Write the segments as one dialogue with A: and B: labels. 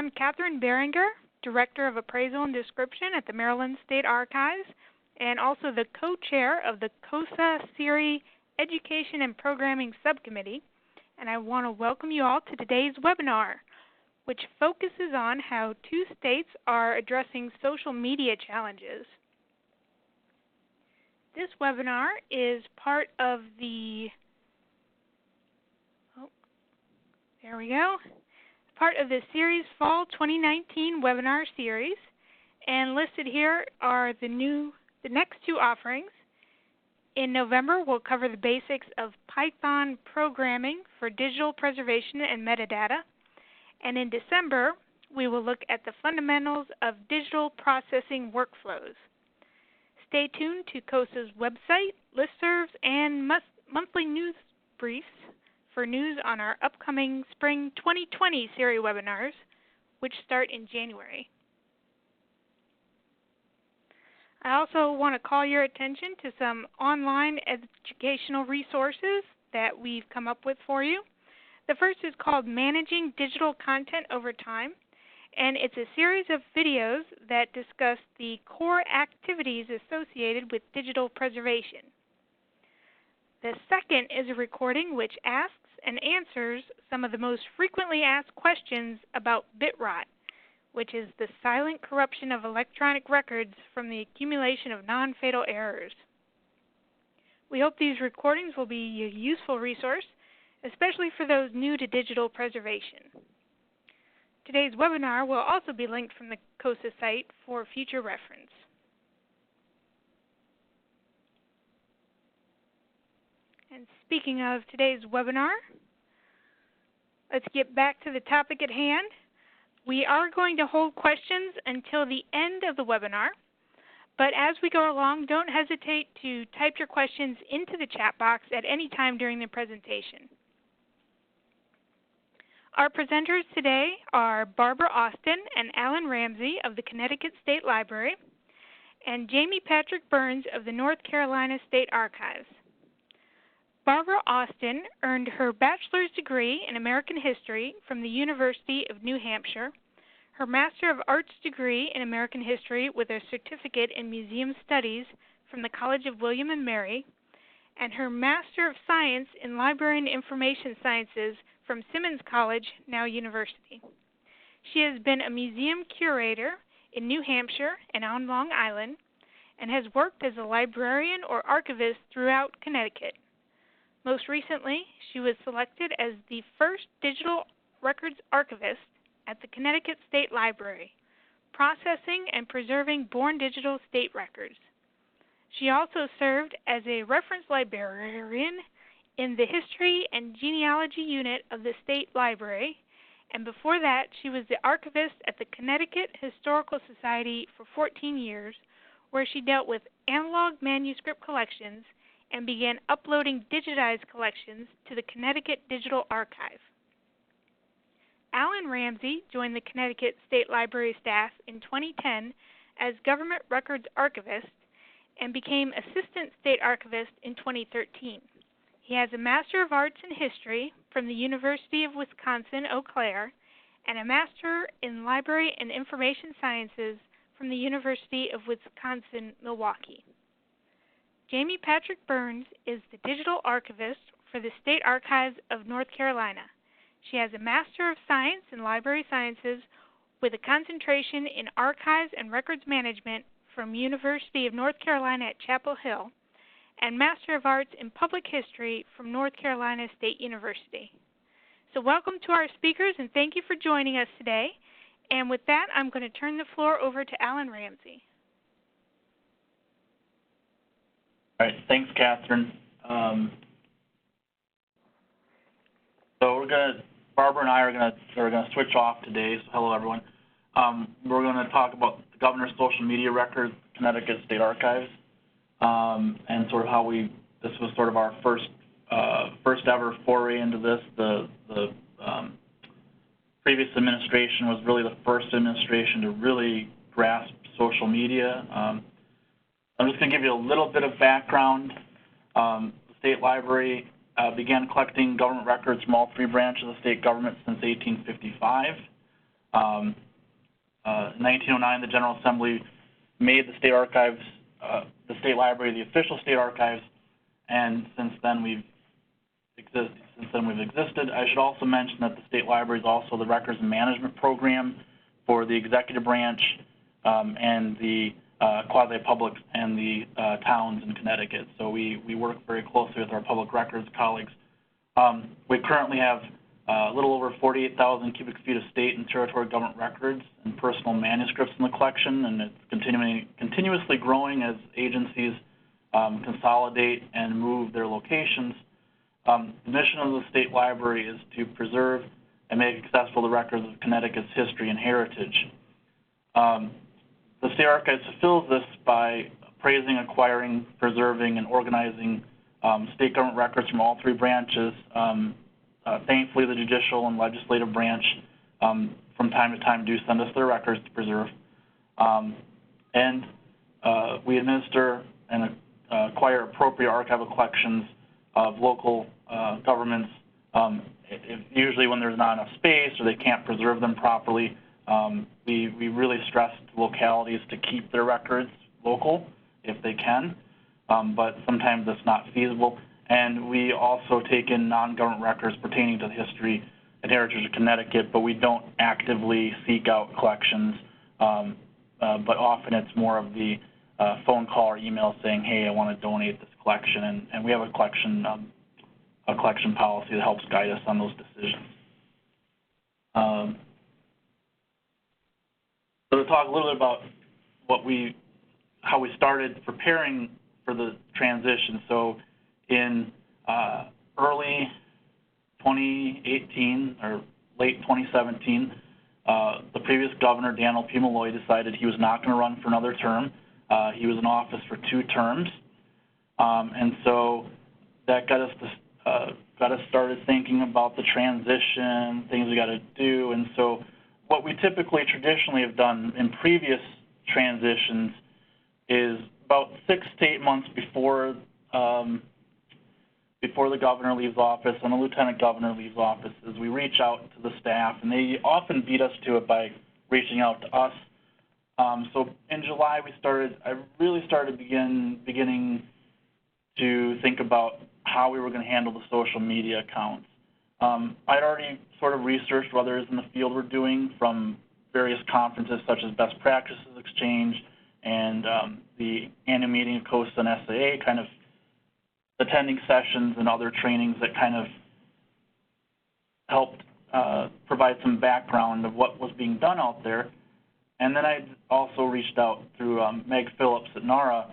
A: I'm Catherine Behringer, Director of Appraisal and Description at the Maryland State Archives, and also the co-chair of the COSA SERI Education and Programming Subcommittee. And I want to welcome you all to today's webinar, which focuses on how 2 states are addressing social media challenges. This webinar is part of the, part of the SERI's Fall 2019 webinar series. And listed here are the next 2 offerings. In November, we'll cover the basics of Python programming for digital preservation and metadata. And in December, we will look at the fundamentals of digital processing workflows. Stay tuned to COSA's website, listservs, and monthly news briefs for news on our upcoming Spring 2020 SERI webinars, which start in January. I also want to call your attention to some online educational resources that we've come up with for you. The first is called Managing Digital Content Over Time, and it's a series of videos that discuss the core activities associated with digital preservation. The second is a recording which asks and answers some of the most frequently asked questions about bit rot, which is the silent corruption of electronic records from the accumulation of non-fatal errors. We hope these recordings will be a useful resource, especially for those new to digital preservation. Today's webinar will also be linked from the COSA site for future reference. And speaking of today's webinar, let's get back to the topic at hand. We are going to hold questions until the end of the webinar, but as we go along, don't hesitate to type your questions into the chat box at any time during the presentation. Our presenters today are Barbara Austen and Alan Ramsey of the Connecticut State Library, and Jamie Patrick Burns of the North Carolina State Archives. Barbara Austen earned her bachelor's degree in American History from the University of New Hampshire, her Master of Arts degree in American History with a certificate in Museum Studies from the College of William and Mary, and her Master of Science in Library and Information Sciences from Simmons College, now University. She has been a museum curator in New Hampshire and on Long Island, and has worked as a librarian or archivist throughout Connecticut. Most recently, she was selected as the first digital records archivist at the Connecticut State Library, processing and preserving born digital state records. She also served as a reference librarian in the History and Genealogy Unit of the State Library, and before that, she was the archivist at the Connecticut Historical Society for 14 years, where she dealt with analog manuscript collections and began uploading digitized collections to the Connecticut Digital Archive. Alan Ramsey joined the Connecticut State Library staff in 2010 as Government Records Archivist and became Assistant State Archivist in 2013. He has a Master of Arts in History from the University of Wisconsin-Eau Claire and a Master in Library and Information Sciences from the University of Wisconsin-Milwaukee. Jamie Patrick Burns is the Digital Archivist for the State Archives of North Carolina. She has a Master of Science in Library Sciences with a concentration in Archives and Records Management from University of North Carolina at Chapel Hill, and Master of Arts in Public History from North Carolina State University. So welcome to our speakers, and thank you for joining us today. And with that, I'm going to turn the floor over to Alan Ramsey.
B: All right, thanks, Catherine. So Barbara and I are going to switch off today. So hello, everyone. We're going to talk about the Governor's Social Media Records, Connecticut State Archives, and sort of how this was sort of our first ever foray into this. The previous administration was really the first administration to really grasp social media. I'm just going to give you a little bit of background. The State Library began collecting government records from all 3 branches of the state government since 1855. In 1909, the General Assembly made the state archives, the state library, the official state archives, and since then we've existed. I should also mention that the state library is also the records management program for the executive branch and the quasi-public and the towns in Connecticut. So we work very closely with our public records colleagues. We currently have a little over 48,000 cubic feet of state and territory government records and personal manuscripts in the collection, and it's continuously growing as agencies consolidate and move their locations. The mission of the state library is to preserve and make accessible the records of Connecticut's history and heritage. The state archives fulfills this by appraising, acquiring, preserving, and organizing state government records from all three branches. Thankfully, the judicial and legislative branch from time to time do send us their records to preserve. We administer and acquire appropriate archival collections of local governments, usually when there's not enough space or they can't preserve them properly. We really stress localities to keep their records local if they can, but sometimes that's not feasible. And we also take in non-government records pertaining to the history and heritage of Connecticut, but we don't actively seek out collections, but often it's more of the phone call or email saying, hey, I want to donate this collection, and we have a collection policy that helps guide us on those decisions. So to talk a little bit about how we started preparing for the transition. So in early 2018 or late 2017, the previous governor, Daniel P. Malloy, decided he was not going to run for another term. He was in office for 2 terms, and so that got us started thinking about the transition, things we got to do. And so what we typically traditionally have done in previous transitions is about 6 to 8 months before the governor leaves office and the lieutenant governor leaves office, is we reach out to the staff, and they often beat us to it by reaching out to us. So in July, I really started beginning to think about how we were going to handle the social media accounts. I'd already sort of researched what others in the field were doing from various conferences such as Best Practices Exchange and the annual meeting of COSTA and SAA, kind of attending sessions and other trainings that kind of helped provide some background of what was being done out there. And then I also reached out through Meg Phillips at NARA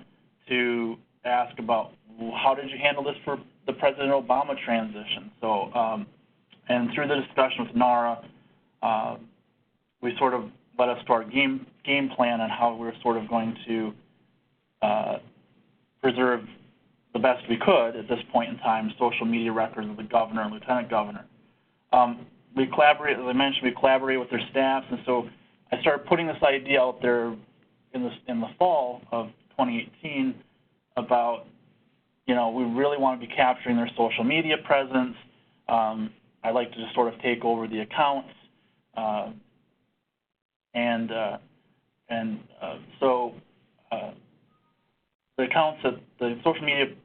B: to ask about, well, how did you handle this for the President Obama transition? So, and through the discussion with NARA, we sort of led us to our game plan on how we were sort of going to preserve the best we could at this point in time social media records of the governor and lieutenant governor. We collaborate, as I mentioned, we collaborate with their staffs, and so I started putting this idea out there in the fall of 2018 about, we really want to be capturing their social media presence. I like to just sort of take over the accounts, so the accounts that the social media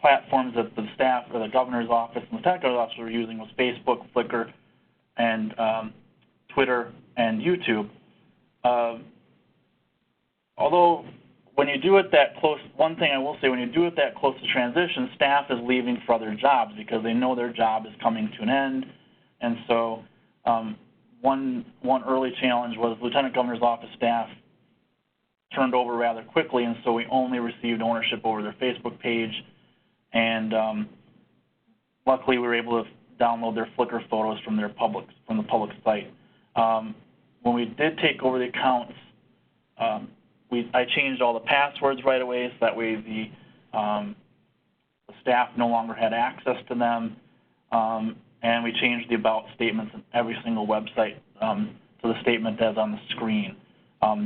B: platforms that the staff or the governor's office and the lieutenant governor's office were using was Facebook, FLICKR, and Twitter and YouTube. Although when you do it that close, one thing I will say, when you do it that close to transition, staff is leaving for other jobs because they know their job is coming to an end. And so one early challenge was lieutenant governor's office staff turned over rather quickly, and so we only received ownership over their Facebook page. And luckily, we were able to download their FLICKR photos from the public site. When we did take over the accounts, I changed all the passwords right away, so that way the staff no longer had access to them, and we changed the about statements in every single website to the statement as on the screen.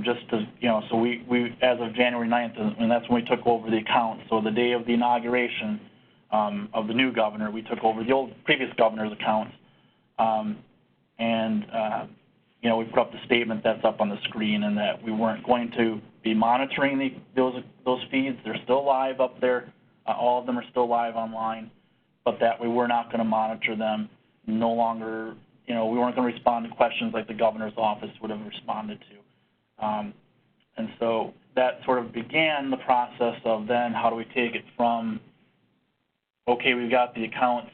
B: Just to, so we as of January 9th, and that's when we took over the account. So the day of the inauguration of the new governor, we took over the previous governor's accounts, and you know, we put up the statement that's up on the screen, and that we weren't going to be monitoring those feeds. They're still live up there. All of them are still live online, but that we were not going to monitor them. No longer, you know, we weren't going to respond to questions like the governor's office would have responded to. And so that sort of began the process of then how do we take it from, okay, we've got the accounts,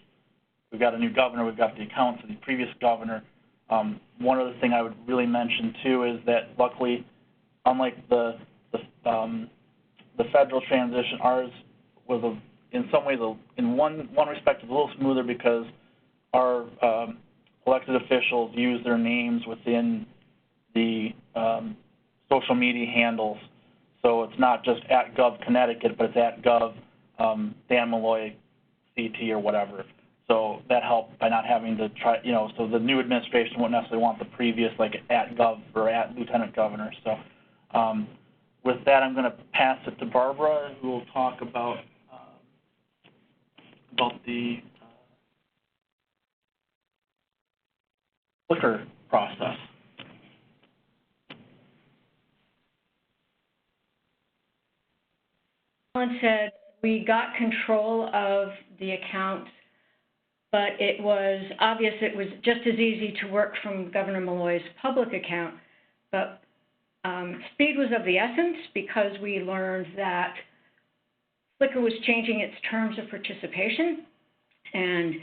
B: we've got a new governor, we've got the accounts of the previous governor. One other thing I would really mention too is that luckily, unlike the federal transition, ours was in some ways, in one respect, a little smoother because our elected officials use their names within the social media handles. So it's not just at Gov Connecticut, but it's at Gov Dan Malloy CT or whatever. So that helped by not having to try, you know, so the new administration wouldn't necessarily want the previous, like at Gov or at Lieutenant Governor. So with that, I'm going to pass it to Barbara, who will talk about the FLICKR process.
C: Alan said we got control of the account, but it was obvious it was just as easy to work from Governor Malloy's public account. But speed was of the essence because we learned that FLICKR was changing its terms of participation, and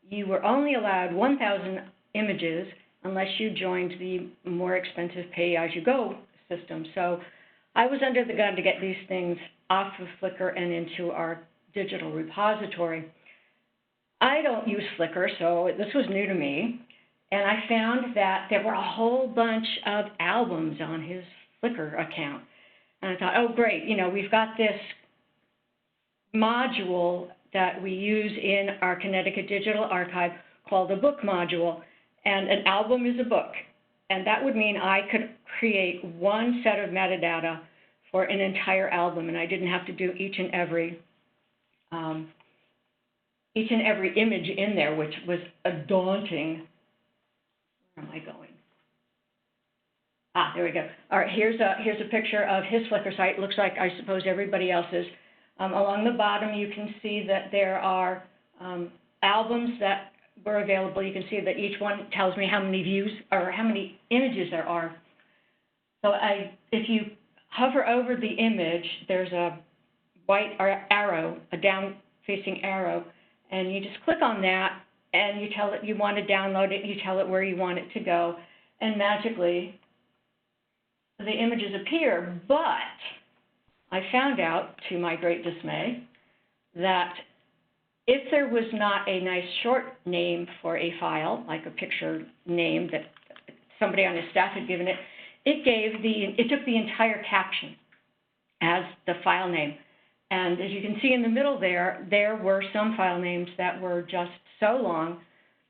C: you were only allowed 1,000 images unless you joined the more expensive pay-as-you-go system. So I was under the gun to get these things off of FLICKR and into our digital repository. I don't use FLICKR, so this was new to me, and I found that there were a whole bunch of albums on his FLICKR account. And I thought, oh, great, you know, we've got this module that we use in our Connecticut Digital Archive called a book module, and an album is a book. And that would mean I could create one set of metadata for an entire album, and I didn't have to do each and every image in there, which was a daunting. Where am I going? There we go. All right, here's a picture of his FLICKR site. It looks like, I suppose, everybody else's. Along the bottom, you can see that there are albums that were available. You can see that each one tells me how many views or how many images there are. So if you hover over the image, there's a white arrow, a down-facing arrow, and you just click on that, and you tell it you want to download it, you tell it where you want it to go, and magically the images appear. But I found out, to my great dismay, that if there was not a nice short name for a file, like a picture name that somebody on his staff had given it, it took the entire caption as the file name. And as you can see in the middle there were some file names that were just so long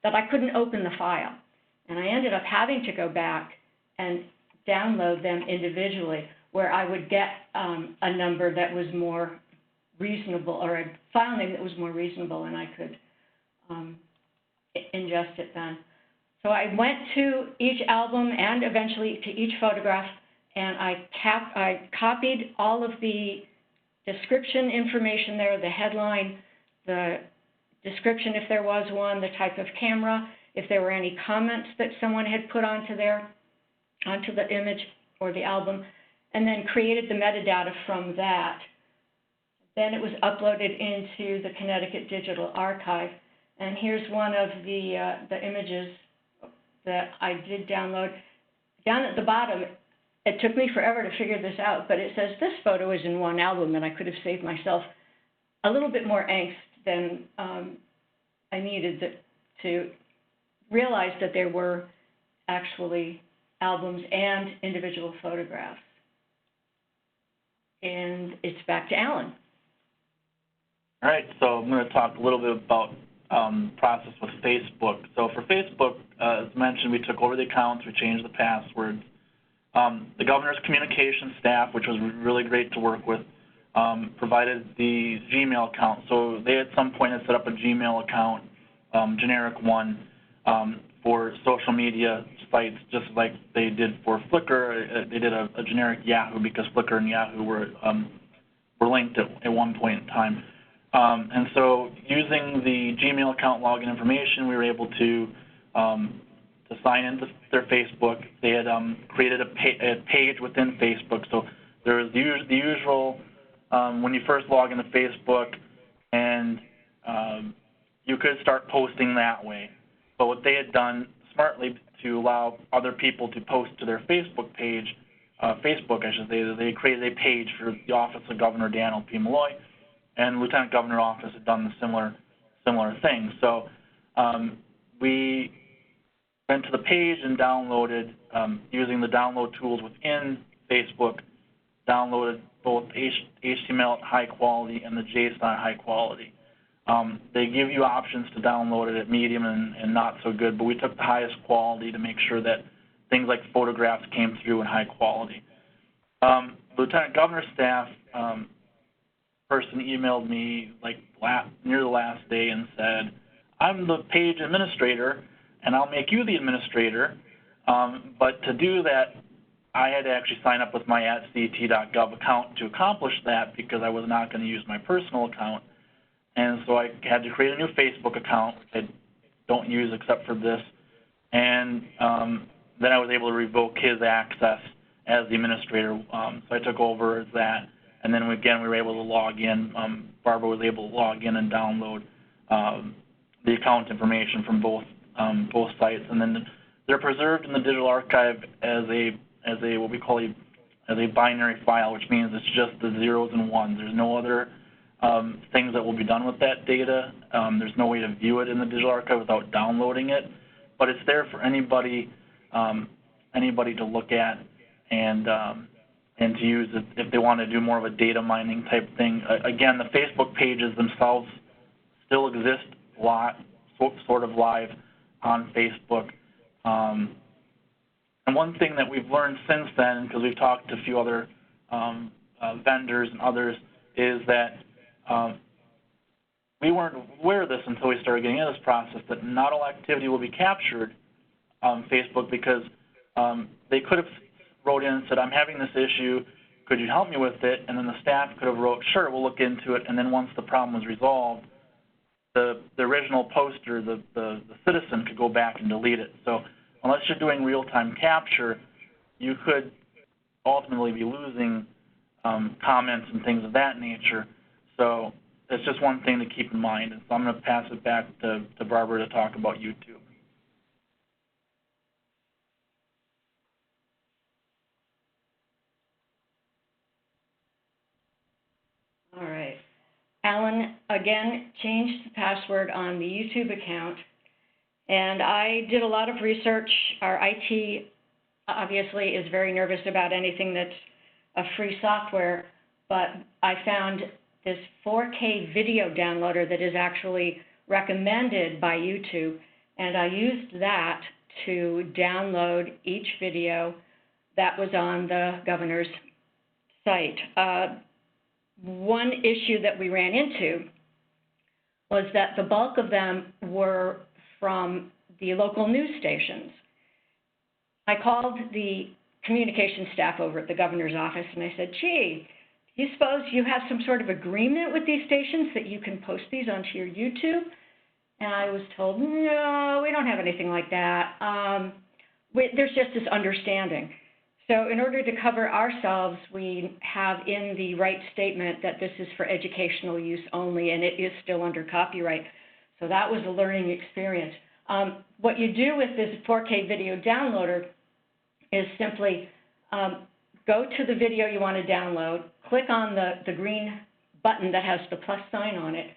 C: that I couldn't open the file. And I ended up having to go back and download them individually, where I would get a number that was more reasonable, or a file name that was more reasonable, and I could ingest it then. So I went to each album and eventually to each photograph, and I copied all of the description information there, the headline, the description if there was one, the type of camera, if there were any comments that someone had put onto the image or the album, and then created the metadata from that. Then it was uploaded into the Connecticut Digital Archive, and here's one of the images that I did download. Down at the bottom, it took me forever to figure this out, but it says this photo is in one album, and I could have saved myself a little bit more angst than I needed to realize that there were actually albums and individual photographs. And it's back to Alan.
B: All right, so I'm going to talk a little bit about process with Facebook. So for Facebook, as mentioned, we took over the accounts, we changed the passwords. The governor's communication staff, which was really great to work with, provided the Gmail account. So they at some point had set up a Gmail account, generic one. for social media sites, just like they did for FLICKR. They did a generic Yahoo because FLICKR and Yahoo were linked at one point in time. And so using the Gmail account login information, we were able to sign into their Facebook. They had created a page within Facebook. So there was the usual when you first log into Facebook, and you could start posting that way. But what they had done smartly to allow other people to post to their Facebook page, Facebook, I should say, they created a page for the Office of Governor Daniel P. Malloy, and Lieutenant Governor Office had done the similar thing. So we went to the page and downloaded, using the download tools within Facebook, downloaded both HTML at high quality and the JSON at high quality. They give you options to download it at medium and not so good, but we took the highest quality to make sure that things like photographs came through in high quality. Lieutenant Governor's staff person emailed me like near the last day and said, I'm the page administrator and I'll make you the administrator, but to do that I had to actually sign up with my @cet.gov account to accomplish that because I was not going to use my personal account. And so I had to create a new Facebook account, which I don't use except for this, and then I was able to revoke his access as the administrator. So I took over that, and then again we were able to log in. Barbara was able to log in and download the account information from both sites, and then they're preserved in the digital archive as a what we call a binary file, which means it's just the zeros and ones. There's no other things that will be done with that data. There's no way to view it in the digital archive without downloading it, but it's there for anybody to look at and to use it if they want to do more of a data mining type thing. Again, the Facebook pages themselves still exist sort of live on Facebook. And one thing that we've learned since then, because we've talked to a few other vendors and others, is that we weren't aware of this until we started getting into this process, that not all activity will be captured on Facebook because they could have wrote in and said, I'm having this issue, could you help me with it? And then the staff could have wrote, sure, we'll look into it, and then once the problem was resolved, the original poster, the citizen could go back and delete it. So unless you're doing real-time capture, you could ultimately be losing comments and things of that nature. So it's just one thing to keep in mind. And so I'm going to pass it back to Barbara to talk about YouTube.
C: All right. Alan, again, changed the password on the YouTube account. And I did a lot of research. Our IT obviously is very nervous about anything that's a free software, but I found this 4K video downloader that is actually recommended by YouTube, and I used that to download each video that was on the governor's site. One issue that we ran into was that the bulk of them were from the local news stations. I called the communications staff over at the governor's office and I said, gee, do you suppose you have some sort of agreement with these stations that you can post these onto your YouTube? And I was told, no, we don't have anything like that. There's just this understanding. So in order to cover ourselves, we have in the right statement that this is for educational use only, and it is still under copyright. So that was a learning experience. What you do with this 4K video downloader is simply go to the video you want to download, click on the green button that has the plus sign on it,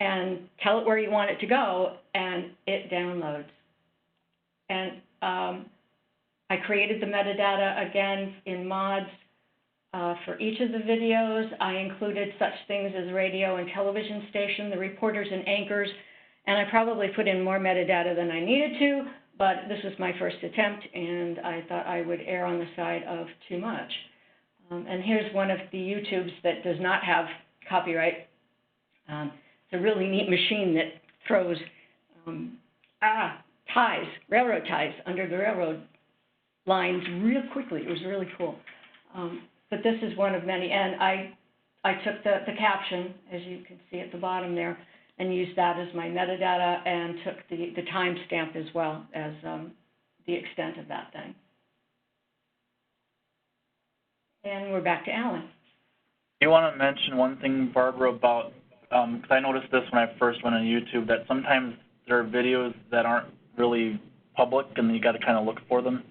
C: and tell it where you want it to go, and it downloads. And I created the metadata again in mods for each of the videos. I included such things as radio and television station, the reporters and anchors, and I probably put in more metadata than I needed to, but this was my first attempt, and I thought I would err on the side of too much. And here's one of the YouTubes that does not have copyright. It's a really neat machine that throws ties, railroad ties under the railroad lines real quickly. It was really cool. But this is one of many, and I took the caption, as you can see at the bottom there, and used that as my metadata, and took the timestamp as well as the extent of that thing. And we're back to Alan.
B: Do you want to mention one thing, Barbara, about, because I noticed this when I first went on YouTube, that sometimes there are videos that aren't really public and you got to kind of look for them?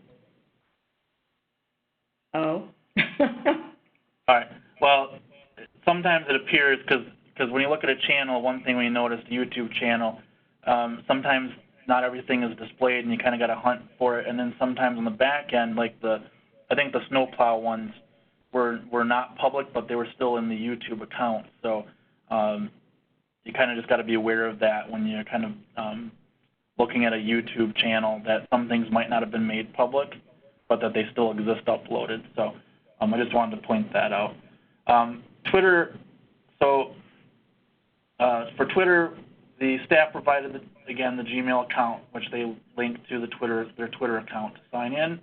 C: Oh.
B: All right. Well, sometimes it appears, because when you look at a channel, one thing we noticed, a YouTube channel, sometimes not everything is displayed and you kind of got to hunt for it. And then sometimes on the back end, like I think the snowplow ones were not public, but they were still in the YouTube account. So you kind of just got to be aware of that when you're kind of looking at a YouTube channel, that some things might not have been made public, but that they still exist uploaded. So I just wanted to point that out. Twitter, so for Twitter, the staff provided, again, the Gmail account, which they linked to their Twitter account to sign in.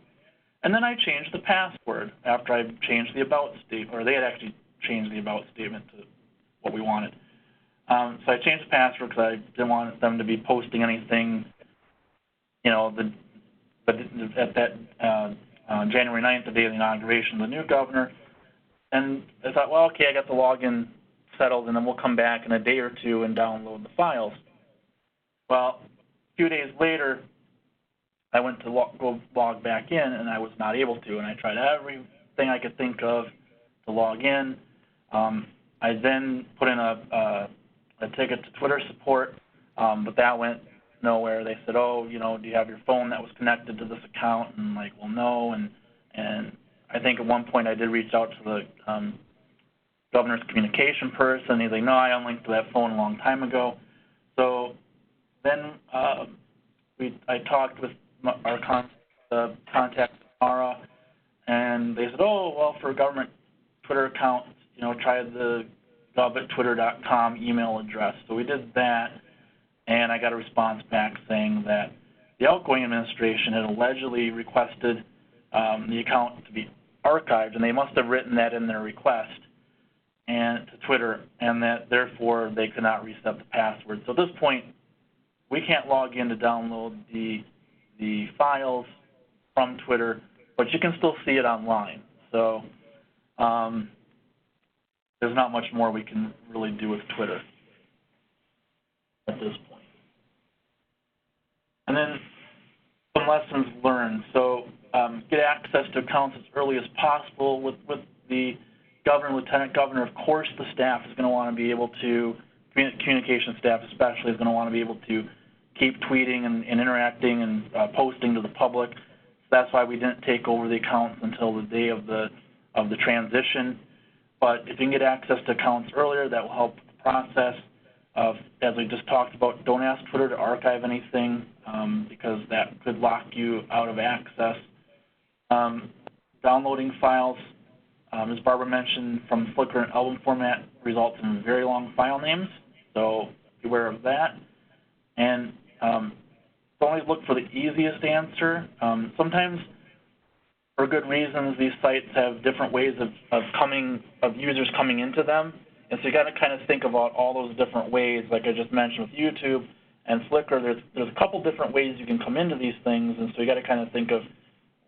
B: And then I changed the password after I changed the about statement, or they had actually changed the about statement to what we wanted. So I changed the password because I didn't want them to be posting anything, you know, at that January 9th, the day of the inauguration of the new governor. And I thought, well, okay, I got the login settled, and then we'll come back in a day or two and download the files. Well, a few days later, I went to go log back in, and I was not able to, and I tried everything I could think of to log in. I then put in a ticket to Twitter support, but that went nowhere. They said, oh, you know, do you have your phone that was connected to this account? And I'm like, well, no. And I think at one point I did reach out to the governor's communication person. He's like, no, I unlinked to that phone a long time ago. So then I talked with our contact Mara, and they said, oh, well, for a government Twitter account, you know, try the gov@twitter.com email address. So we did that, and I got a response back saying that the outgoing administration had allegedly requested the account to be archived, and they must have written that in their request and to Twitter, and that therefore they could not reset the password. So at this point, we can't log in to download the files from Twitter, but you can still see it online. So there's not much more we can really do with Twitter at this point. And then some lessons learned. So get access to accounts as early as possible. With the governor, lieutenant governor, of course the staff is going to want to be able to, communication staff especially, is going to want to be able to keep tweeting and interacting and posting to the public. So that's why we didn't take over the accounts until the day of the transition. But if you can get access to accounts earlier, that will help the process. As we just talked about, don't ask Twitter to archive anything because that could lock you out of access. Downloading files, as Barbara mentioned, from FLICKR and album format results in very long file names, so beware of that. And don't always look for the easiest answer. Sometimes, for good reasons, these sites have different ways of users coming into them, and so you got to kind of think about all those different ways. Like I just mentioned with YouTube and FLICKR, there's a couple different ways you can come into these things, and so you got to kind of think of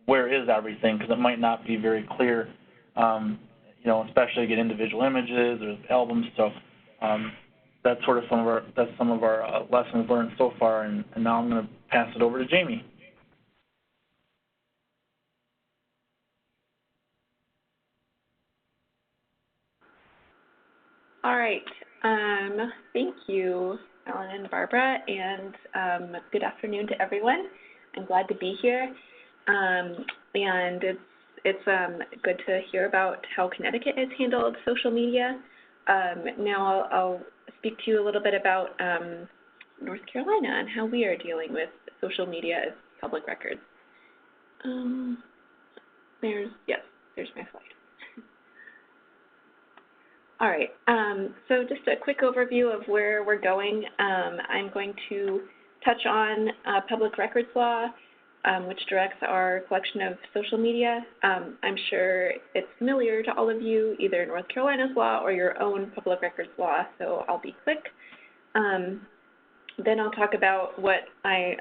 B: where is everything, because it might not be very clear, you know, especially to get individual images or albums. So that's sort of some of our lessons learned so far, and now I'm going to pass it over to Jamie.
D: All right. Thank you, Alan and Barbara, and good afternoon to everyone. I'm glad to be here, and it's good to hear about how Connecticut has handled social media. Now I'll speak to you a little bit about North Carolina and how we are dealing with social media as public records. There's my slide. All right, so just a quick overview of where we're going. I'm going to touch on public records law, which directs our collection of social media. I'm sure it's familiar to all of you, either North Carolina's law or your own public records law, so I'll be quick. Then I'll talk about what I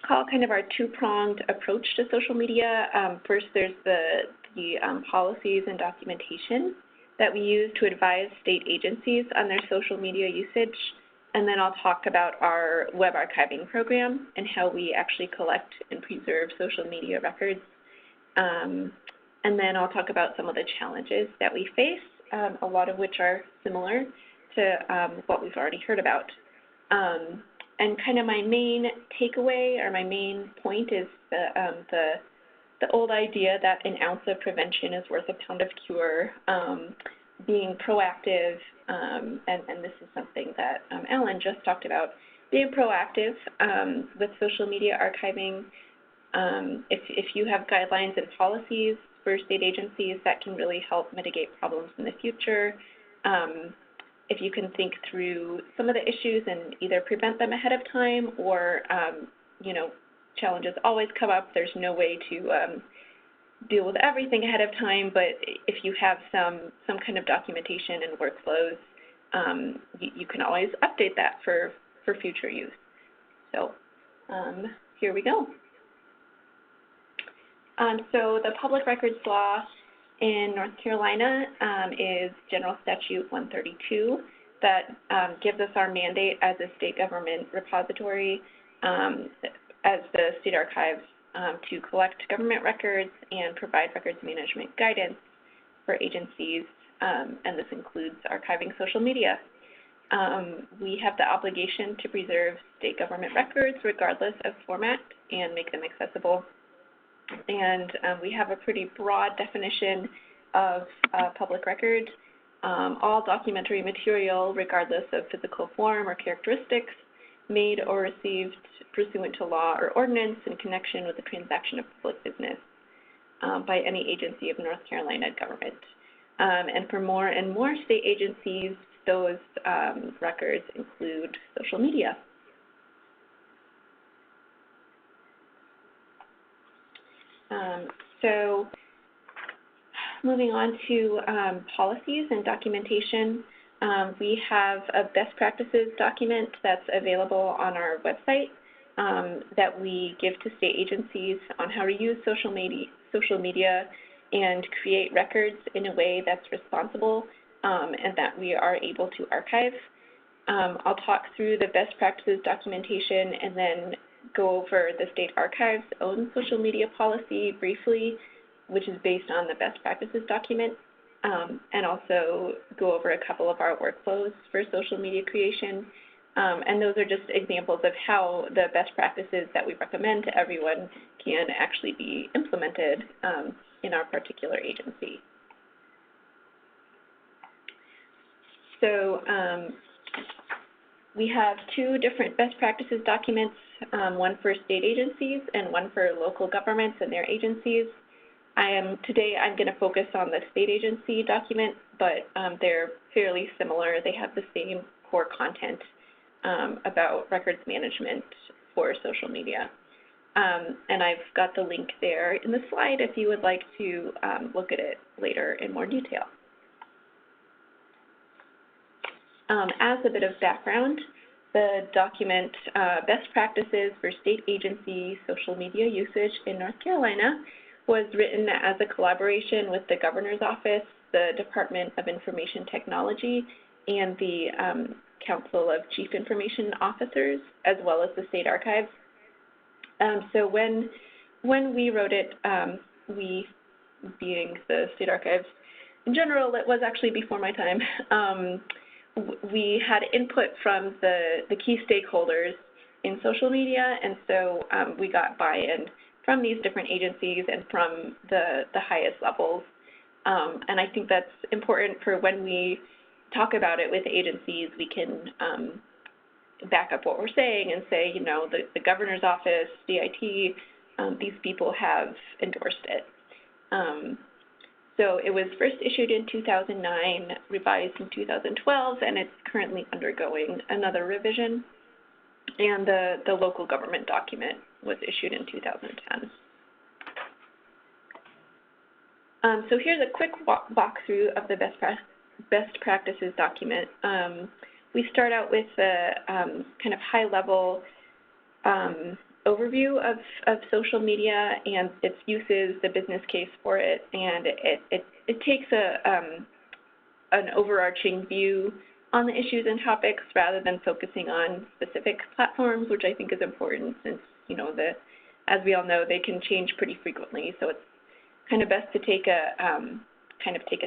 D: call kind of our two-pronged approach to social media. First, there's the policies and documentation that we use to advise state agencies on their social media usage. And then I'll talk about our web archiving program and how we actually collect and preserve social media records. And then I'll talk about some of the challenges that we face, a lot of which are similar to what we've already heard about. And kind of my main takeaway or my main point is the old idea that an ounce of prevention is worth a pound of cure, being proactive, and this is something that Alan just talked about, being proactive with social media archiving. If you have guidelines and policies for state agencies, that can really help mitigate problems in the future. If you can think through some of the issues and either prevent them ahead of time or, you know, challenges always come up. There's no way to deal with everything ahead of time, but if you have some kind of documentation and workflows, you can always update that for future use. So here we go. So the public records law in North Carolina is General Statute 132 that gives us our mandate as a state government repository as the state archives to collect government records and provide records management guidance for agencies, and this includes archiving social media. We have the obligation to preserve state government records regardless of format and make them accessible. And we have a pretty broad definition of public record. All documentary material, regardless of physical form or characteristics, made or received pursuant to law or ordinance in connection with the transaction of public business by any agency of North Carolina government. And for more and more state agencies, those records include social media. So moving on to policies and documentation, we have a best practices document that's available on our website that we give to state agencies on how to use social media and create records in a way that's responsible and that we are able to archive. I'll talk through the best practices documentation and then go over the state archive's own social media policy briefly, which is based on the best practices document, and also go over a couple of our workflows for social media creation. And those are just examples of how the best practices that we recommend to everyone can actually be implemented in our particular agency. So we have two different best practices documents, one for state agencies and one for local governments and their agencies. Today I'm going to focus on the state agency document, but they're fairly similar. They have the same core content about records management for social media. And I've got the link there in the slide if you would like to look at it later in more detail. As a bit of background, the document Best Practices for State Agency Social Media Usage in North Carolina was written as a collaboration with the Governor's Office, the Department of Information Technology, and the Council of Chief Information Officers, as well as the State Archives. So when we wrote it, we, being the State Archives in general, it was actually before my time, we had input from the key stakeholders in social media, and so we got buy-in from these different agencies and from the highest levels. And I think that's important for when we talk about it with agencies, we can back up what we're saying and say, you know, the Governor's Office, DIT, these people have endorsed it. So it was first issued in 2009, revised in 2012, and it's currently undergoing another revision. and the local government document was issued in 2010. So here's a quick walkthrough of the best practices document. We start out with a kind of high-level overview of social media and its uses, the business case for it, and it takes an overarching view on the issues and topics rather than focusing on specific platforms, which I think is important since, you know, as we all know, they can change pretty frequently. So it's kind of best to take a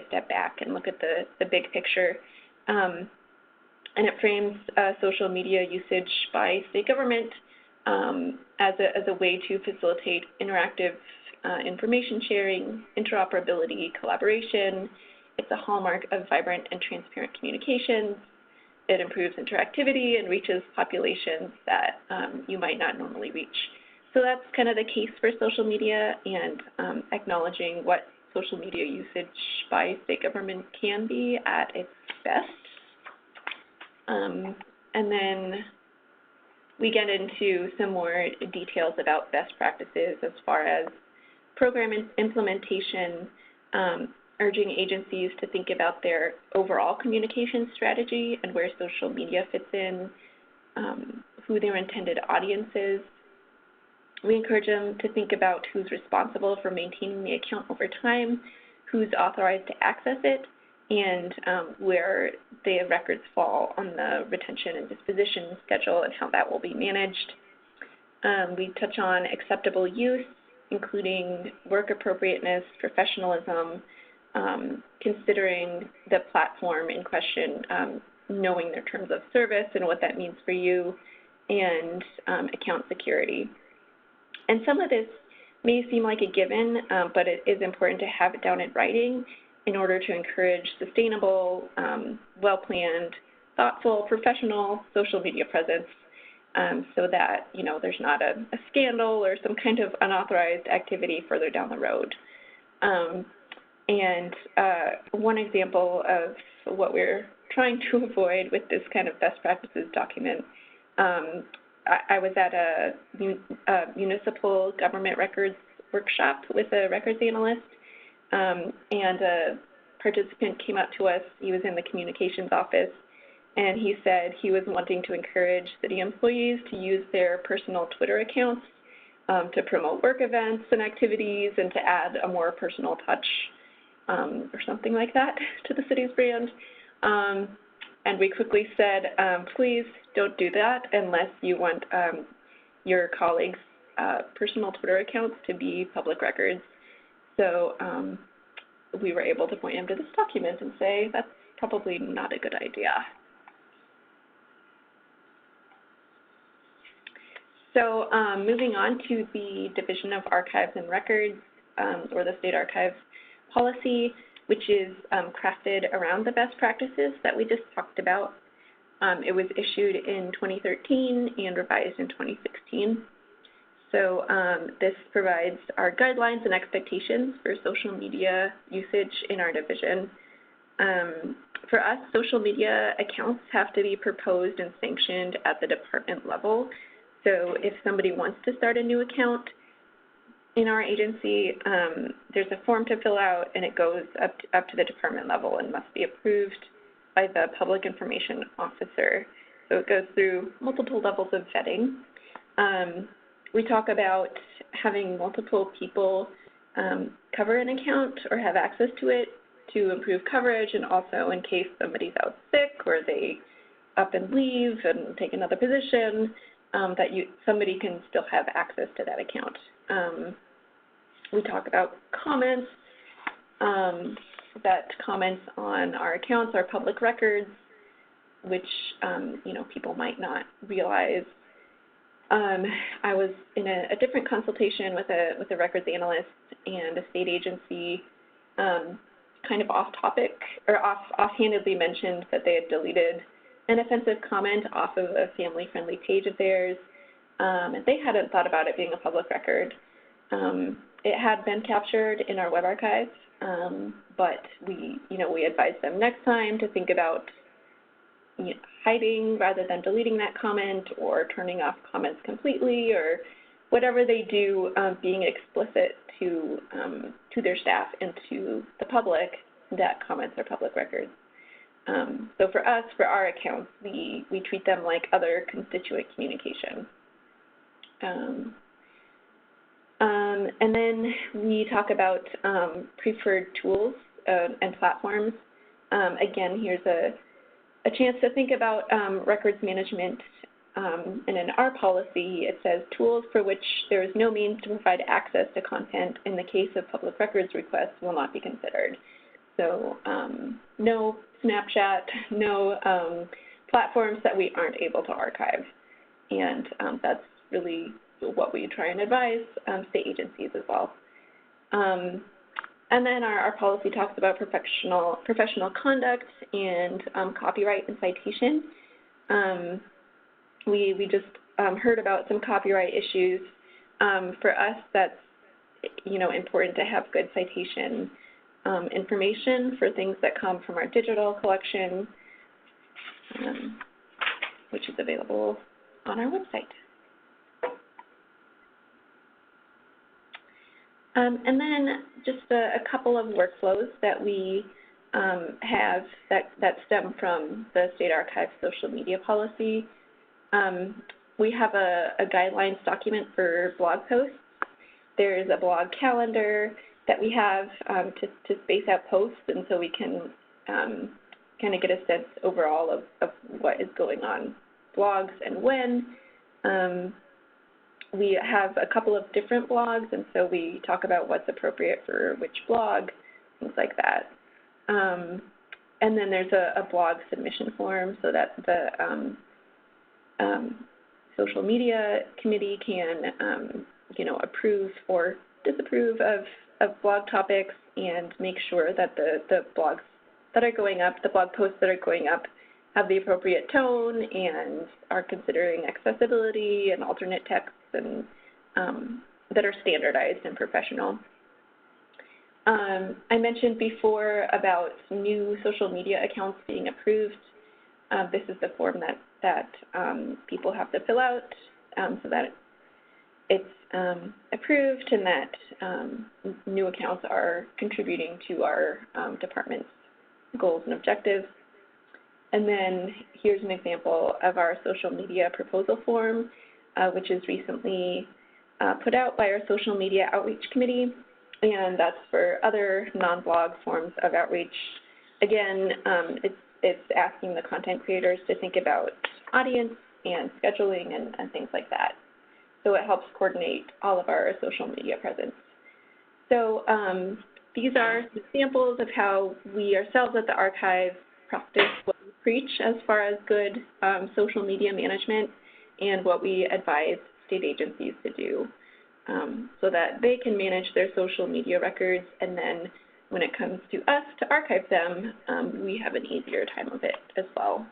D: step back and look at the big picture. And it frames social media usage by state government as a way to facilitate interactive information sharing, interoperability, collaboration. It's a hallmark of vibrant and transparent communications. It improves interactivity and reaches populations that you might not normally reach. So that's kind of the case for social media, and acknowledging what social media usage by state government can be at its best. And then we get into some more details about best practices as far as program implementation, urging agencies to think about their overall communication strategy and where social media fits in, who their intended audience is. We encourage them to think about who's responsible for maintaining the account over time, who's authorized to access it, and where the records fall on the retention and disposition schedule and how that will be managed. We touch on acceptable use, including work appropriateness, professionalism, considering the platform in question, knowing their terms of service and what that means for you, and account security. And some of this may seem like a given, but it is important to have it down in writing in order to encourage sustainable, well-planned, thoughtful, professional social media presence, so that, you know, there's not a scandal or some kind of unauthorized activity further down the road. And one example of what we're trying to avoid with this kind of best practices document, I was at a municipal government records workshop with a records analyst, and a participant came up to us. He was in the communications office, and he said he was wanting to encourage city employees to use their personal Twitter accounts to promote work events and activities and to add a more personal touch or something like that to the city's brand. And we quickly said, please don't do that unless you want your colleagues' personal Twitter accounts to be public records. So we were able to point him to this document and say, that's probably not a good idea. So moving on to the Division of Archives and Records, or the State Archives policy, which is crafted around the best practices that we just talked about. It was issued in 2013 and revised in 2016. So this provides our guidelines and expectations for social media usage in our division. For us, social media accounts have to be proposed and sanctioned at the department level. So if somebody wants to start a new account in our agency, there's a form to fill out, and it goes up to the department level and must be approved by the public information officer. So it goes through multiple levels of vetting. We talk about having multiple people cover an account or have access to it to improve coverage, and also in case somebody's out sick or they up and leave and take another position, that somebody can still have access to that account. We talk about comments, that comments on our accounts are public records, which people might not realize. I was in a different consultation with a records analyst and a state agency, kind of off topic or offhandedly mentioned that they had deleted an offensive comment off of a family-friendly page of theirs, and they hadn't thought about it being a public record. It had been captured in our web archive, but we advised them next time to think about hiding rather than deleting that comment, or turning off comments completely, or whatever they do, being explicit to their staff and to the public that comments are public records. So for us, for our accounts, we treat them like other constituent communication. And then we talk about preferred tools and platforms. Again, here's a chance to think about records management. And in our policy, it says tools for which there is no means to provide access to content in the case of public records requests will not be considered. So no Snapchat, no platforms that we aren't able to archive. And that's really what we try and advise state agencies as well. And then our policy talks about professional conduct and copyright and citation. We just heard about some copyright issues. For us, that's important to have good citation information for things that come from our digital collection, which is available on our website. And then just a couple of workflows that we have that stem from the State Archives social media policy. We have a guidelines document for blog posts. There's a blog calendar that we have to space out posts, and so we can kind of get a sense overall of what is going on blogs and when. We have a couple of different blogs, and so we talk about what's appropriate for which blog, things like that. And then there's a blog submission form so that the social media committee can, approve or disapprove of blog topics and make sure that the blogs that are going up, the blog posts that are going up, have the appropriate tone and are considering accessibility and alternate text and that are standardized and professional. I mentioned before about new social media accounts being approved. This is the form that people have to fill out so that it's approved and that new accounts are contributing to our department's goals and objectives. And then here's an example of our social media proposal form, which is recently put out by our social media outreach committee, and that's for other non-blog forms of outreach. Again, it's asking the content creators to think about audience and scheduling and things like that. So it helps coordinate all of our social media presence. So these are examples of how we ourselves at the archive practice what we preach as far as good social media management and what we advise state agencies to do so that they can manage their social media records, and then when it comes to us to archive them, we have an easier time of it as well.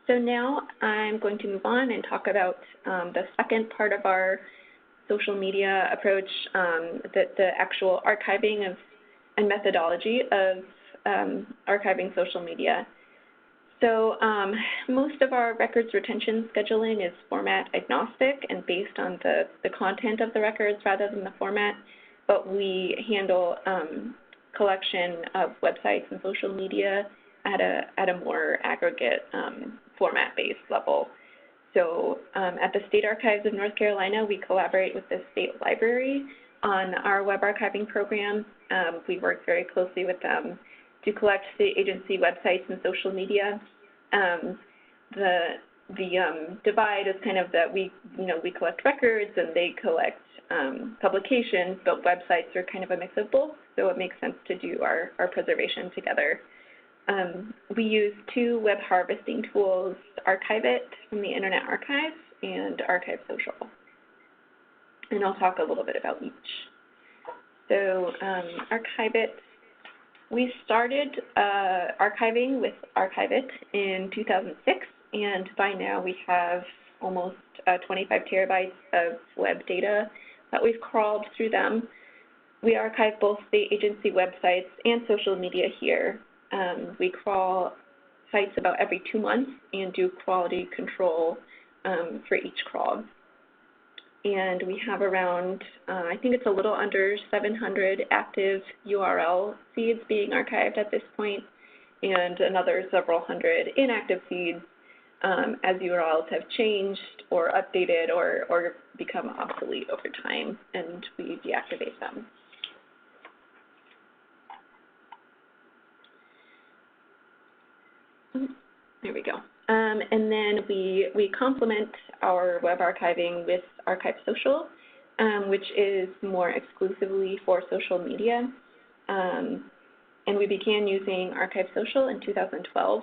D: So now I'm going to move on and talk about the second part of our social media approach, the actual archiving of and methodology of archiving social media. So most of our records retention scheduling is format agnostic and based on the content of the records rather than the format, but we handle collection of websites and social media at a more aggregate format-based level. So at the State Archives of North Carolina, we collaborate with the State Library on our web archiving program. We work very closely with them to collect state agency websites and social media. The divide is kind of that we collect records and they collect publications, but websites are kind of a mix of both, so it makes sense to do our preservation together. We use two web harvesting tools, Archivist from the Internet Archive and Archive Social. And I'll talk a little bit about each. So Archivist, we started archiving with Archivist in 2006, and by now we have almost 25 terabytes of web data that we've crawled through them. We archive both the agency websites and social media here. We crawl sites about every 2 months and do quality control for each crawl. And we have around, I think it's a little under 700 active URL feeds being archived at this point, and another several hundred inactive feeds as URLs have changed or updated or become obsolete over time, and we deactivate them. There we go. And then we complement our web archiving with Archive Social, which is more exclusively for social media. And we began using Archive Social in 2012.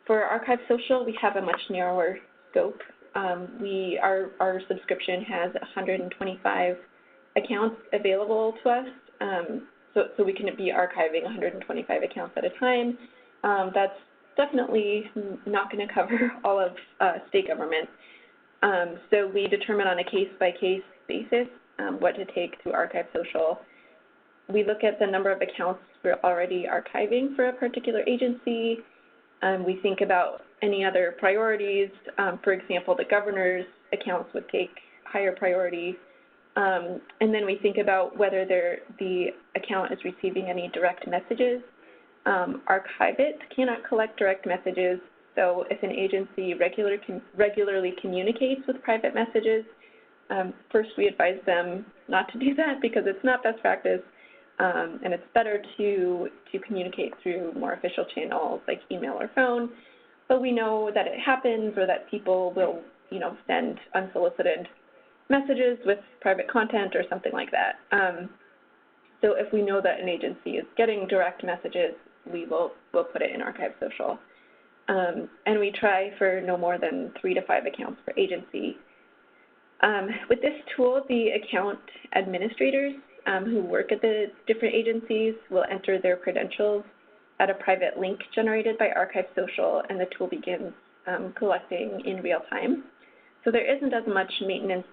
D: For Archive Social, we have a much narrower scope. Our subscription has 125 accounts available to us, so we can be archiving 125 accounts at a time. That's definitely not going to cover all of state government. So we determine on a case-by-case basis what to take to Archive Social. We look at the number of accounts we're already archiving for a particular agency. We think about any other priorities. For example, the governor's accounts would take higher priority. And then we think about whether the account is receiving any direct messages. Archivist cannot collect direct messages, so if an agency regularly communicates with private messages, first we advise them not to do that because it's not best practice, and it's better to communicate through more official channels like email or phone. But we know that it happens, or that people will, send unsolicited messages with private content or something like that. So if we know that an agency is getting direct messages, we'll put it in Archive Social. And we try for no more than 3 to 5 accounts per agency. With this tool, the account administrators who work at the different agencies will enter their credentials at a private link generated by Archive Social, and the tool begins collecting in real time. So there isn't as much maintenance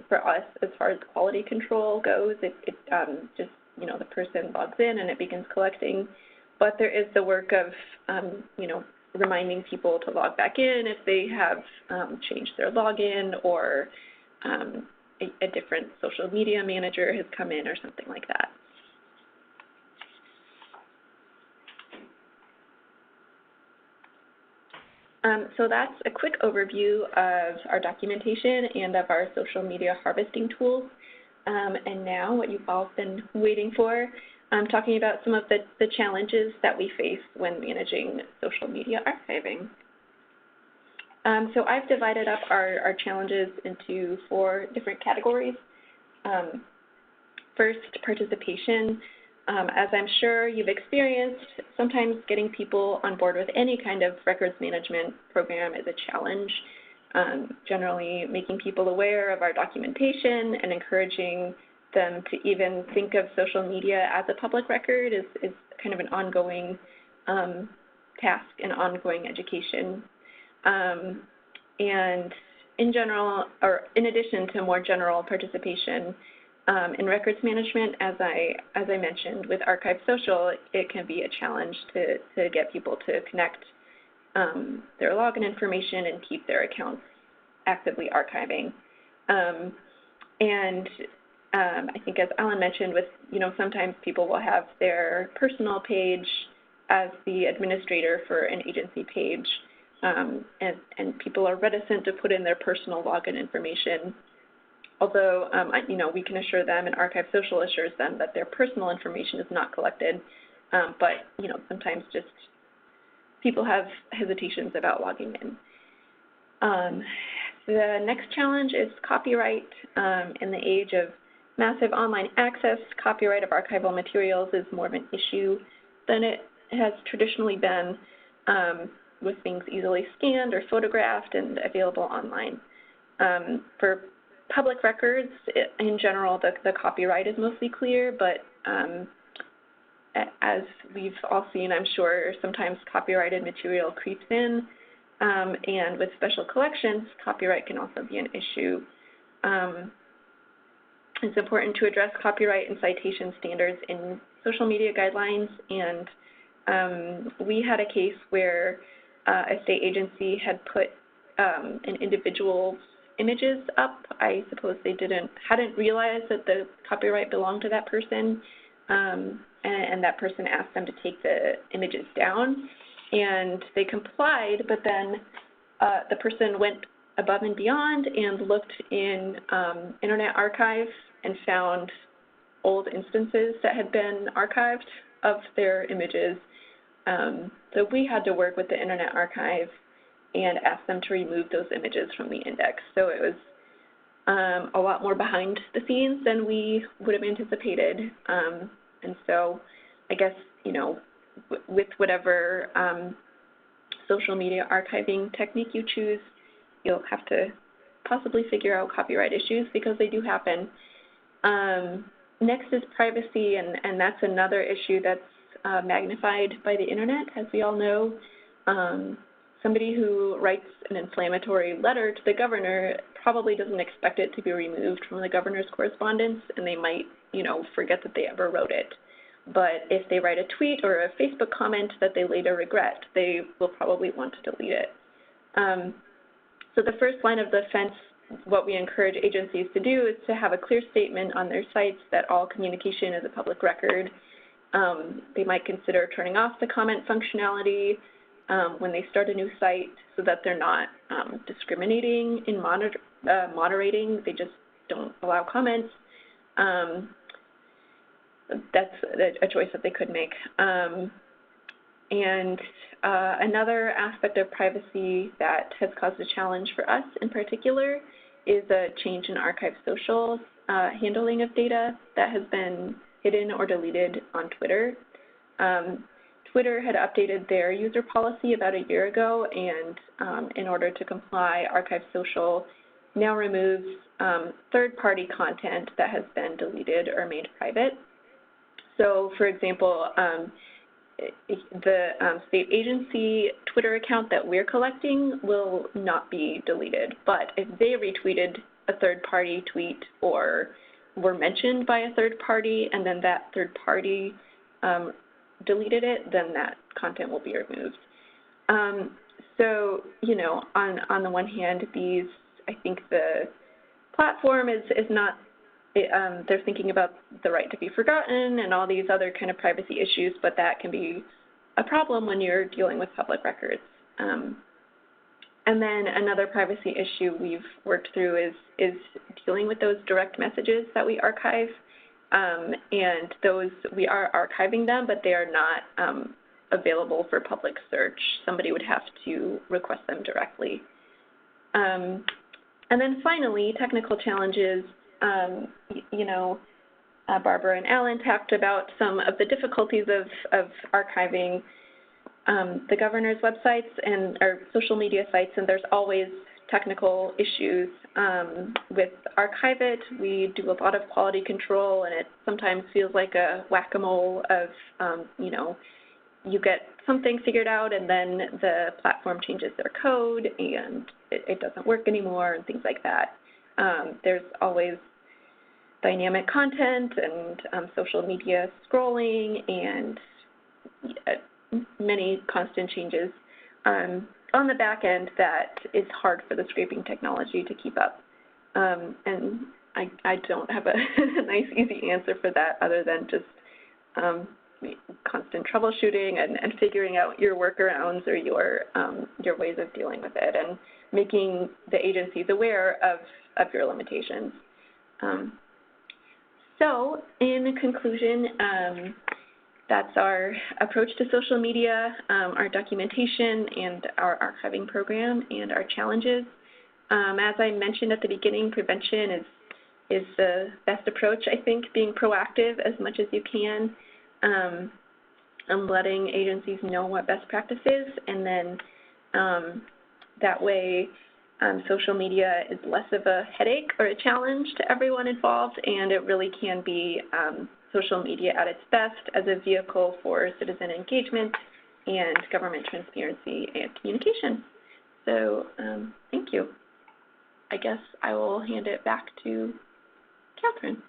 D: for us as far as quality control goes. It just, the person logs in and it begins collecting. But there is the work of, reminding people to log back in if they have changed their login, or a different social media manager has come in or something like that. So that's a quick overview of our documentation and of our social media harvesting tools. And now what you've all been waiting for, I'm talking about some of the challenges that we face when managing social media archiving. So I've divided up our challenges into 4 different categories. First, participation. As I'm sure you've experienced, sometimes getting people on board with any kind of records management program is a challenge. Generally, making people aware of our documentation and encouraging them to even think of social media as a public record is kind of an ongoing task and ongoing education. And in general, or in addition to more general participation in records management, as I mentioned, with Archive Social, it can be a challenge to get people to connect their login information and keep their accounts actively archiving. And I think, as Alan mentioned, with sometimes people will have their personal page as the administrator for an agency page, and people are reticent to put in their personal login information. Although, we can assure them, and Archive Social assures them, that their personal information is not collected. But, sometimes just people have hesitations about logging in. The next challenge is copyright. In the age of massive online access, copyright of archival materials is more of an issue than it has traditionally been, with things easily scanned or photographed and available online. For public records, in general, the copyright is mostly clear, but as we've all seen, I'm sure, sometimes copyrighted material creeps in, and with special collections, copyright can also be an issue. it's important to address copyright and citation standards in social media guidelines, and we had a case where a state agency had put an individual's images up. I suppose they hadn't realized that the copyright belonged to that person, and that person asked them to take the images down, and they complied, but then the person went above and beyond and looked in Internet Archive and found old instances that had been archived of their images. So we had to work with the Internet Archive and ask them to remove those images from the index. So it was a lot more behind the scenes than we would have anticipated. And so I guess, you know, with whatever social media archiving technique you choose, you'll have to possibly figure out copyright issues because they do happen. Next is privacy, and that's another issue that's magnified by the internet, as we all know. Somebody who writes an inflammatory letter to the governor probably doesn't expect it to be removed from the governor's correspondence, and they might, you know, forget that they ever wrote it. But if they write a tweet or a Facebook comment that they later regret, they will probably want to delete it. So the first line of defense, what we encourage agencies to do is to have a clear statement on their sites that all communication is a public record. They might consider turning off the comment functionality when they start a new site so that they're not discriminating in moderating. They just don't allow comments. That's a choice that they could make. And another aspect of privacy that has caused a challenge for us in particular is a change in Archive Social's handling of data that has been hidden or deleted on Twitter. Twitter had updated their user policy about a year ago, and in order to comply, Archive Social now removes third-party content that has been deleted or made private. So, for example, the state agency Twitter account that we're collecting will not be deleted, but if they retweeted a third-party tweet or were mentioned by a third party and then that third party deleted it, then that content will be removed. So, you know, on the one hand, I think the platform is not, they're thinking about the right to be forgotten and all these other kind of privacy issues, but that can be a problem when you're dealing with public records. And then another privacy issue we've worked through is dealing with those direct messages that we archive. And those, we are archiving them, but they are not available for public search. Somebody would have to request them directly. And then finally, technical challenges. You know, Barbara and Alan talked about some of the difficulties of archiving the governor's websites and our social media sites, and there's always technical issues. With Archivist, we do a lot of quality control, and it sometimes feels like a whack-a-mole of, you know, you get something figured out and then the platform changes their code and it doesn't work anymore and things like that. There's always dynamic content and social media scrolling and many constant changes on the back end that is hard for the scraping technology to keep up. And I don't have a nice, easy answer for that other than just constant troubleshooting and figuring out your workarounds or your ways of dealing with it and making the agencies aware of your limitations. So in conclusion, that's our approach to social media, our documentation, and our archiving program, and our challenges. As I mentioned at the beginning, prevention is the best approach, I think, being proactive as much as you can, and letting agencies know what best practice is, and then that way social media is less of a headache or a challenge to everyone involved, and it really can be social media at its best as a vehicle for citizen engagement and government transparency and communication. So thank you. I guess I will hand it back to Catherine.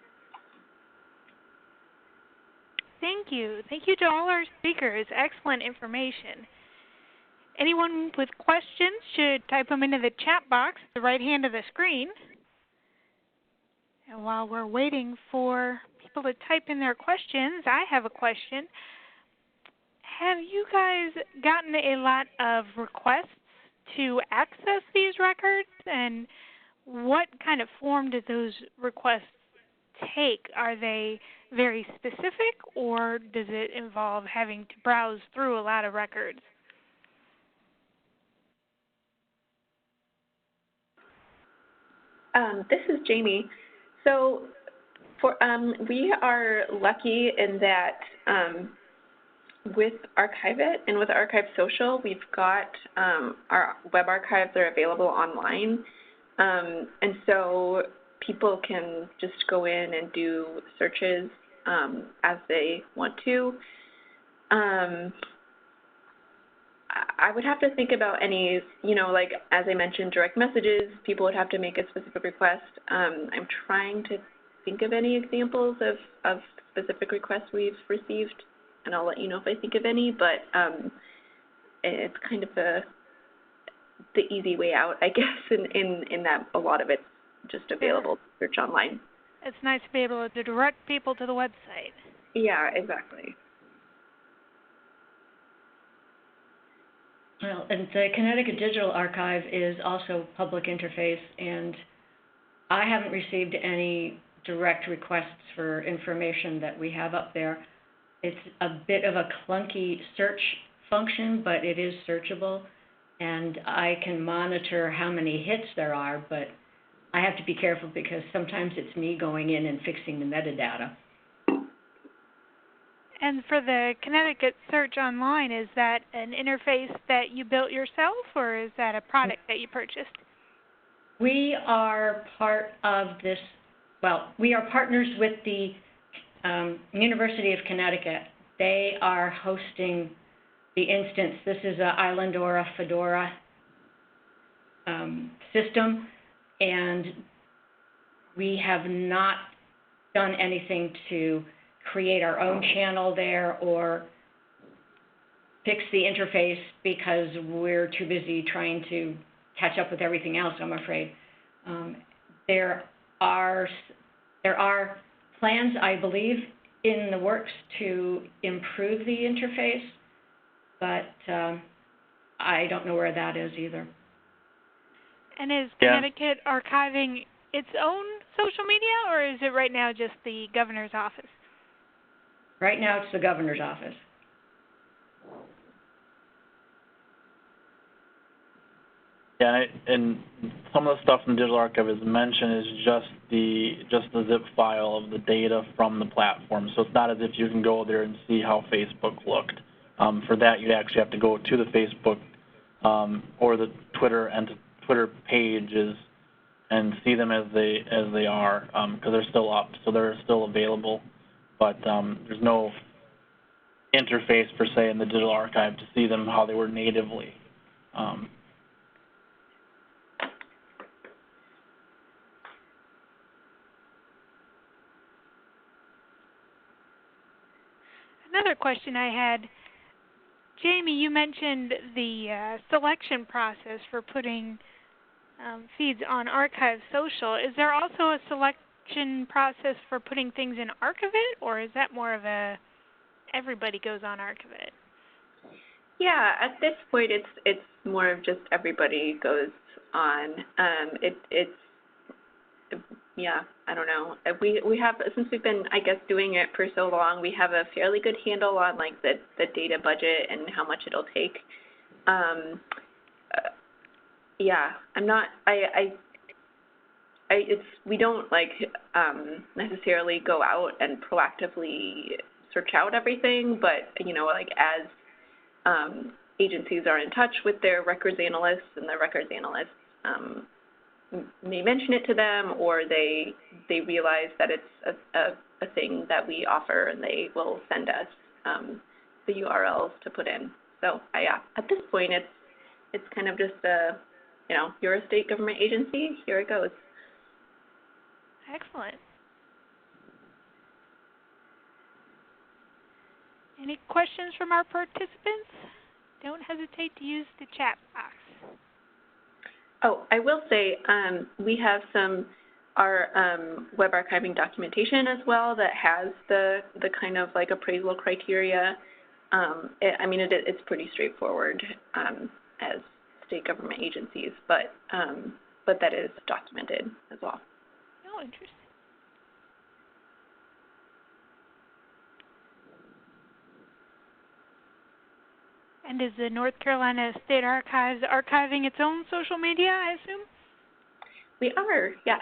A: Thank you. Thank you to all our speakers. Excellent information. Anyone with questions should type them into the chat box at the right hand of the screen. And while we're waiting for people to type in their questions, I have a question. Have you guys gotten a lot of requests to access these records? And what kind of form do those requests take? Are they very specific, or does it involve having to browse through a lot of records?
D: This is Jamie. So we are lucky in that with Archivist and with Archive Social, we've got our web archives are available online. And so people can just go in and do searches as they want to. I would have to think about any, like as I mentioned, direct messages, people would have to make a specific request. I'm trying to think of any examples of specific requests we've received, and I'll let you know if I think of any, but it's kind of the easy way out, I guess, in that a lot of it's just available to search online.
A: It's nice to be able to direct people to the website.
D: Yeah, exactly.
C: Well, and the Connecticut Digital Archive is also public interface, and I haven't received any direct requests for information that we have up there. It's a bit of a clunky search function, but it is searchable, and I can monitor how many hits there are, but I have to be careful because sometimes it's me going in and fixing the metadata.
A: And for the Connecticut Search Online, is that an interface that you built yourself, or is that a product that you purchased?
C: We are part of this, well, we are partners with the University of Connecticut. They are hosting the instance. This is an Islandora Fedora system, and we have not done anything to create our own channel there or fix the interface because we're too busy trying to catch up with everything else, I'm afraid. There are plans, I believe, in the works to improve the interface, but I don't know where that is either.
A: And is Connecticut archiving its own social media, or is it right now just the governor's office?
C: Right now it's the governor's office.
B: Yeah, and some of the stuff in the digital archive is mentioned is just the zip file of the data from the platform. So it's not as if you can go there and see how Facebook looked. For that, you'd actually have to go to the Facebook or the Twitter pages and see them as they are, because they're still up, so they're still available. But there's no interface per se in the digital archive to see them how they were natively.
A: Another question I had, Jamie, you mentioned the selection process for putting feeds on Archive Social. Is there also a selection process for putting things in Archivist, or is that more of a everybody goes on Archivist?
D: Yeah, at this point, it's more of just everybody goes on. Yeah, I don't know. We have, since we've been, I guess, doing it for so long, we have a fairly good handle on like the data budget and how much it'll take. Yeah, I'm not. We don't like necessarily go out and proactively search out everything, but like as agencies are in touch with their records analysts, and the records analysts may mention it to them, or they realize that it's a thing that we offer, and they will send us the URLs to put in. So yeah, at this point, it's kind of just
A: Excellent.
D: you're a state government agency, here it goes.
A: Excellent. Any questions from our participants? Don't hesitate to use the chat box.
D: Oh, I will say we have our web archiving documentation as well that has the kind of like appraisal criteria. It's pretty straightforward as state government agencies, but that is documented as well.
A: Oh, interesting. And is the North Carolina State Archives archiving its own social media, I assume?
D: We are, yes.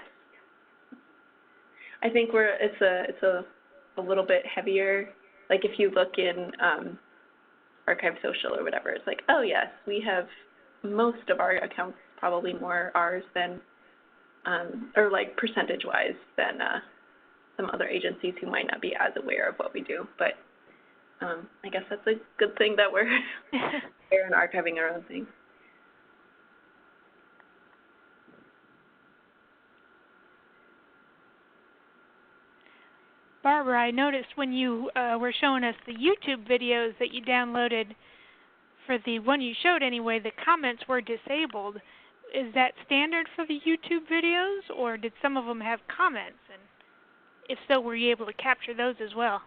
D: I think it's a little bit heavier. Like if you look in Archive Social or whatever, it's like, oh yes, we have most of our accounts, probably more ours than, or like percentage-wise than some other agencies who might not be as aware of what we do. But I guess that's a good thing that we're there and archiving our own thing.
A: Barbara, I noticed when you were showing us the YouTube videos that you downloaded, for the one you showed anyway, the comments were disabled. Is that standard for the YouTube videos, or did some of them have comments? And if so, were you able to capture those as well?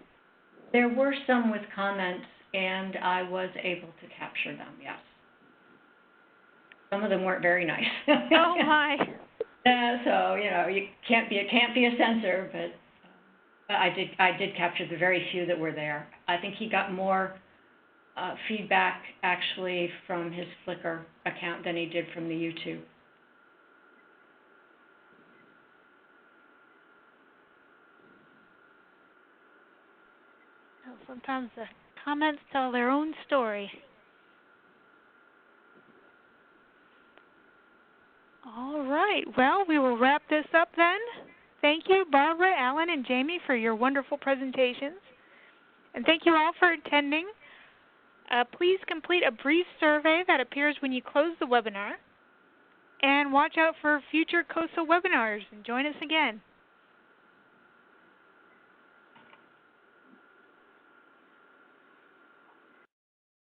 C: There were some with comments, and I was able to capture them, yes. Some of them weren't very nice.
A: Oh my!
C: So you can't be a censor, but I did capture the very few that were there. I think he got more feedback actually from his FLICKR account than he did from the YouTube.
A: Well, sometimes the comments tell their own story. All right. Well, we will wrap this up then. Thank you, Barbara, Alan, and Jamie, for your wonderful presentations. And thank you all for attending. Please complete a brief survey that appears when you close the webinar. And watch out for future COSA webinars and join us again.